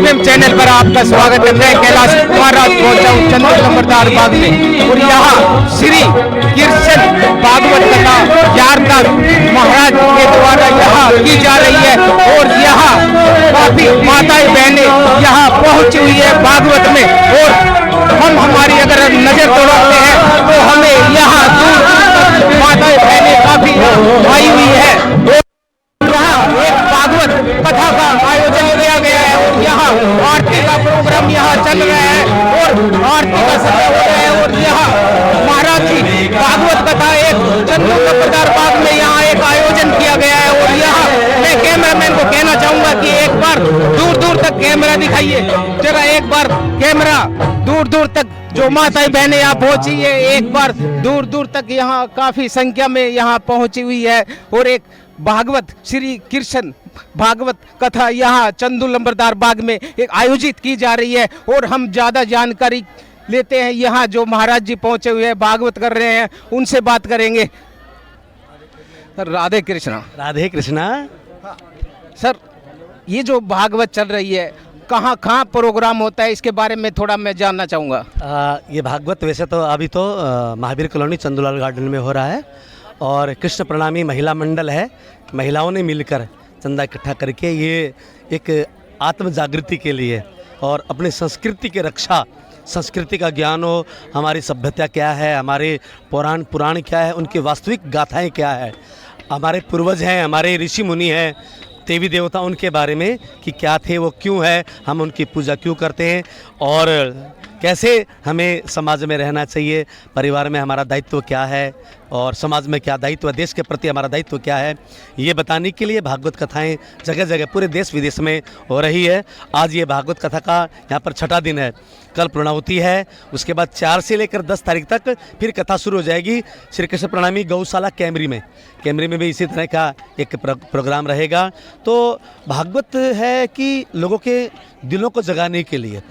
FM channel पर आपका स्वागत है। मैं कैलाश कुमार राज पहुंचा हूँ चंद्र नंबरदार बाग में और यहाँ श्री कृष्ण भागवत कथा 11 महाराज के द्वारा यहाँ की जा रही है और यहाँ काफी माताएं बहनें यहाँ पहुंची हुई है भागवत में। और हम हमारी अगर नजर दौड़ाते हैं तो हमें यहाँ दूर तक माताएं बहनें काफी आई हुई है। एक भागवत कथा का आयोजन किया गया है और यहाँ आरती का प्रोग्राम यहाँ चल रहा है और आरती का समय हो रहा है और यहाँ महाराज जी भागवत कथा एक चंदू नंबरदार बाग में यहाँ एक आयोजन किया गया है। और यहाँ मैं कैमरामैन को कहना चाहूंगा कि एक बार दूर दूर तक कैमरा दिखाइए जरा, एक बार कैमरा दूर दूर तक जो माताएं बहनें यहाँ पहुंची है, एक बार दूर दूर तक यहाँ काफी संख्या में यहाँ पहुंची हुई है। और एक भागवत श्री कृष्ण भागवत कथा यहाँ चंदू नंबरदार बाग में एक आयोजित की जा रही है और हम ज्यादा जानकारी लेते हैं। यहाँ जो महाराज जी पहुंचे हुए हैं भागवत कर रहे हैं उनसे बात करेंगे। सर राधे कृष्णा। राधे कृष्णा। सर ये जो भागवत चल रही है कहाँ कहाँ प्रोग्राम होता है, इसके बारे में थोड़ा मैं जानना चाहूँगा। ये भागवत वैसे तो अभी तो महावीर कॉलोनी चंदूलाल गार्डन में हो रहा है और कृष्ण प्रणामी महिला मंडल है, महिलाओं ने मिलकर चंदा इकट्ठा करके ये एक आत्म जागृति के लिए और अपने संस्कृति की रक्षा, संस्कृति का ज्ञान हो, हमारी सभ्यता क्या है, हमारे पुराण क्या है, उनकी वास्तविक गाथाएं क्या है, हमारे पूर्वज हैं, हमारे ऋषि मुनि हैं, देवी देवता, उनके बारे में कि क्या थे, वो क्यों है, हम उनकी पूजा क्यों करते हैं और कैसे हमें समाज में रहना चाहिए, परिवार में हमारा दायित्व क्या है और समाज में क्या दायित्व, देश के प्रति हमारा दायित्व क्या है, ये बताने के लिए भागवत कथाएं जगह जगह पूरे देश विदेश में हो रही है। आज ये भागवत कथा का यहाँ पर 6ठा दिन है, कल पूर्णाहुति है, उसके बाद 4 से लेकर 10 तारीख तक फिर कथा शुरू हो जाएगी श्री कृष्ण प्रणामी गौशाला कैमरी में भी इसी तरह का एक प्रोग्राम रहेगा। तो भागवत है कि लोगों के दिलों को जगाने के लिए,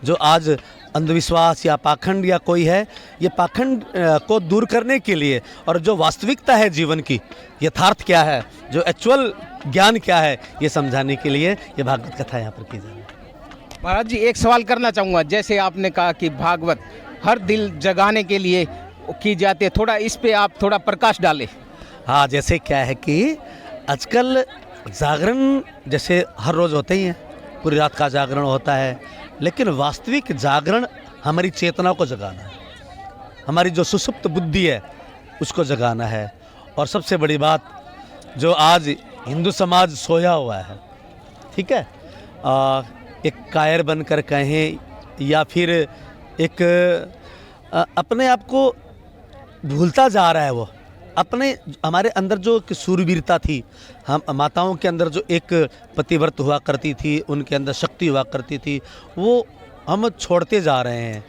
जो आज अंधविश्वास या पाखंड या कोई है, ये पाखंड को दूर करने के लिए और जो वास्तविकता है जीवन की, यथार्थ क्या है, जो एक्चुअल ज्ञान क्या है, ये समझाने के लिए ये भागवत कथा यहाँ पर की जा रही है। महाराज जी एक सवाल करना चाहूँगा, जैसे आपने कहा कि भागवत हर दिल जगाने के लिए की जाती है, थोड़ा इस पे आप थोड़ा प्रकाश डालें। हाँ, जैसे क्या है कि आजकल जागरण जैसे हर रोज़ होते ही हैं, पूरी रात का जागरण होता है, लेकिन वास्तविक जागरण हमारी चेतना को जगाना है, हमारी जो सुसुप्त बुद्धि है उसको जगाना है। और सबसे बड़ी बात, जो आज हिंदू समाज सोया हुआ है, ठीक है, एक कायर बनकर कहें या फिर एक अपने आप को भूलता जा रहा है, वो अपने हमारे अंदर जो सूरवीरता थी, हम माताओं के अंदर जो एक पतिव्रत हुआ करती थी, उनके अंदर शक्ति हुआ करती थी, वो हम छोड़ते जा रहे हैं।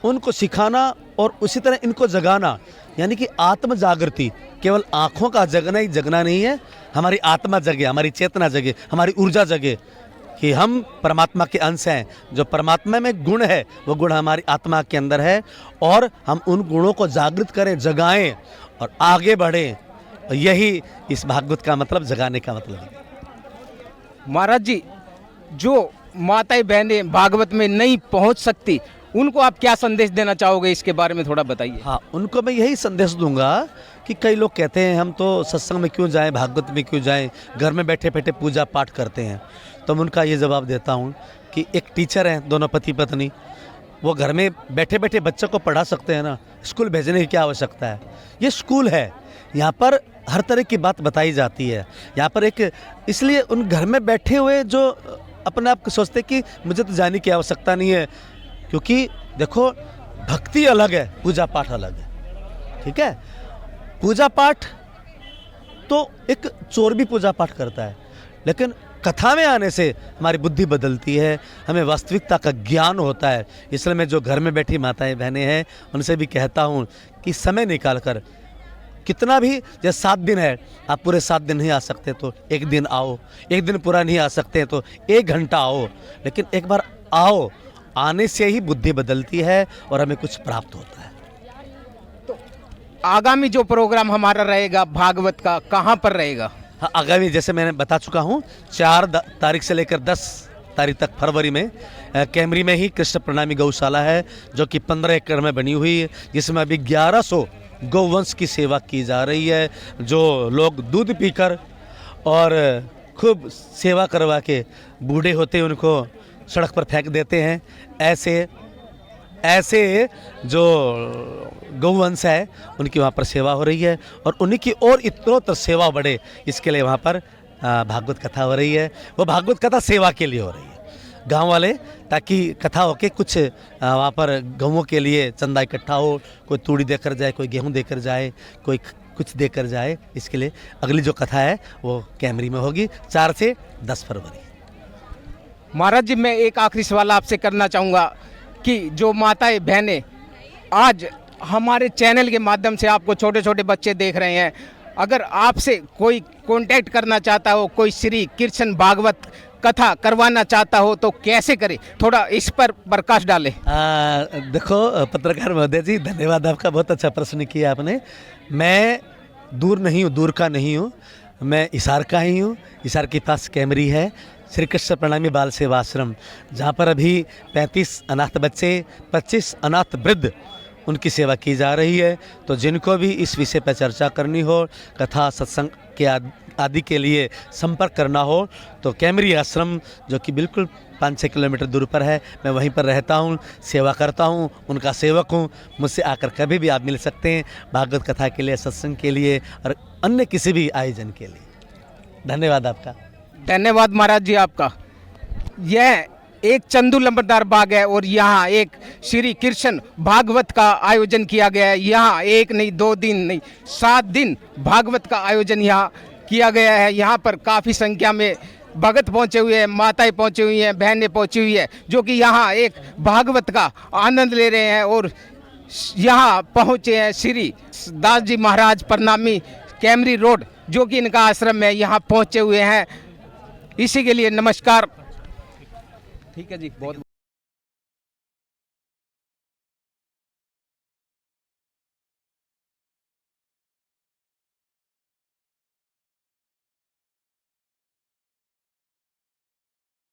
उनको सिखाना और उसी तरह इनको जगाना, यानी कि आत्म जागृति, केवल आँखों का जगना ही जगना नहीं है, हमारी आत्मा जगे, हमारी चेतना जगे, हमारी ऊर्जा जगे कि हम परमात्मा के अंश हैं। जो परमात्मा में गुण है वो गुण हमारी आत्मा के अंदर है और हम उन गुणों को जागृत करें, जगाएं और आगे बढ़ें। यही इस भागवत का मतलब, जगाने का मतलब है। महाराज जी जो माताएं बहनें भागवत में नहीं पहुंच सकती, उनको आप क्या संदेश देना चाहोगे, इसके बारे में थोड़ा बताइए। हाँ, उनको मैं यही संदेश दूंगा कि कई लोग कहते हैं हम तो सत्संग में क्यों जाएं, भागवत में क्यों जाएं, घर में बैठे बैठे पूजा पाठ करते हैं। तो मैं उनका ये जवाब देता हूँ कि एक टीचर हैं, दोनों पति पत्नी, वो घर में बैठे बैठे बच्चों को पढ़ा सकते हैं ना, स्कूल भेजने की क्या आवश्यकता है। ये स्कूल है, यहाँ पर हर तरह की बात बताई जाती है। यहाँ पर एक, इसलिए उन घर में बैठे हुए जो अपने आप को सोचते कि मुझे तो जाने की आवश्यकता नहीं है, क्योंकि देखो भक्ति अलग है, पूजा पाठ अलग है, ठीक है। पूजा पाठ तो एक चोर भी पूजा पाठ करता है, लेकिन कथा में आने से हमारी बुद्धि बदलती है, हमें वास्तविकता का ज्ञान होता है। इसलिए मैं जो घर में बैठी माताएं बहनें हैं उनसे भी कहता हूँ कि समय निकाल कर, कितना भी, जैसे 7 दिन है, आप पूरे 7 दिन नहीं आ सकते तो एक दिन आओ, एक दिन पूरा नहीं आ सकते तो 1 घंटा आओ, लेकिन एक बार आओ, आने से ही बुद्धि बदलती है और हमें कुछ प्राप्त होता है। तो आगामी जो प्रोग्राम हमारा रहेगा भागवत का, कहाँ पर रहेगा? हाँ, आगामी जैसे मैंने बता चुका हूँ, 4 तारीख से लेकर 10 तारीख तक फरवरी में कैमरी में ही कृष्ण प्रणामी गौशाला है, जो कि 15 एकड़ में बनी हुई है, जिसमें अभी 1100 गौवंश की सेवा की जा रही है। जो लोग दूध पीकर और खूब सेवा करवा के बूढ़े होते हैं उनको सड़क पर फेंक देते हैं, ऐसे जो गौवंश है उनकी वहाँ पर सेवा हो रही है और उन्हीं की और इतरोत्तर सेवा बढ़े, इसके लिए वहाँ पर भागवत कथा हो रही है। वो भागवत कथा सेवा के लिए हो रही है, गांव वाले ताकि कथा होके कुछ वहाँ पर गाँवों के लिए चंदा इकट्ठा हो, कोई तूड़ी देकर जाए, कोई गेहूँ देकर जाए, कोई कुछ देकर जाए। इसके लिए अगली जो कथा है वो कैमरी में होगी 4 से 10 फरवरी। महाराज जी, मैं एक आखिरी सवाल आपसे करना चाहूँगा कि जो माताएं बहनें आज हमारे चैनल के माध्यम से आपको छोटे छोटे बच्चे देख रहे हैं, अगर आपसे कोई कांटेक्ट करना चाहता हो, कोई श्री कृष्ण भागवत कथा करवाना चाहता हो तो कैसे करे, थोड़ा इस पर प्रकाश डालें। देखो पत्रकार महोदय जी, धन्यवाद आपका, बहुत अच्छा प्रश्न किया आपने। मैं दूर नहीं हूँ, दूर का नहीं हूँ, मैं हिसार का ही हूँ। हिसार के पास कैमरी है, श्री कृष्ण प्रणामी बाल सेवा आश्रम, जहाँ पर अभी 35 अनाथ बच्चे, 25 अनाथ वृद्ध, उनकी सेवा की जा रही है। तो जिनको भी इस विषय पर चर्चा करनी हो, कथा सत्संग के आदि के लिए संपर्क करना हो, तो कैमरी आश्रम जो कि बिल्कुल 5-6 किलोमीटर दूर पर है, मैं वहीं पर रहता हूँ, सेवा करता हूँ, उनका सेवक हूँ। मुझसे आकर कभी भी आप मिल सकते हैं, भागवत कथा के लिए, सत्संग के लिए और अन्य किसी भी आयोजन के लिए। धन्यवाद आपका। धन्यवाद महाराज जी आपका। यह एक चंदू लंबरदार बाग है और यहाँ एक श्री कृष्ण भागवत का आयोजन किया गया है। यहाँ 1 नहीं 2 दिन नहीं 7 दिन भागवत का आयोजन यहाँ किया गया है। यहाँ पर काफ़ी संख्या में भगत पहुँचे हुए हैं, माताएं पहुँची हुई हैं, बहनें पहुँची हुई है, जो कि यहाँ एक भागवत का आनंद ले रहे हैं। और यहाँ पहुँचे हैं श्री दास जी महाराज प्रणामी कैमरी रोड, जो कि इनका आश्रम है, यहाँ पहुँचे हुए हैं। इसी के लिए नमस्कार। ठीक है जी, बहुत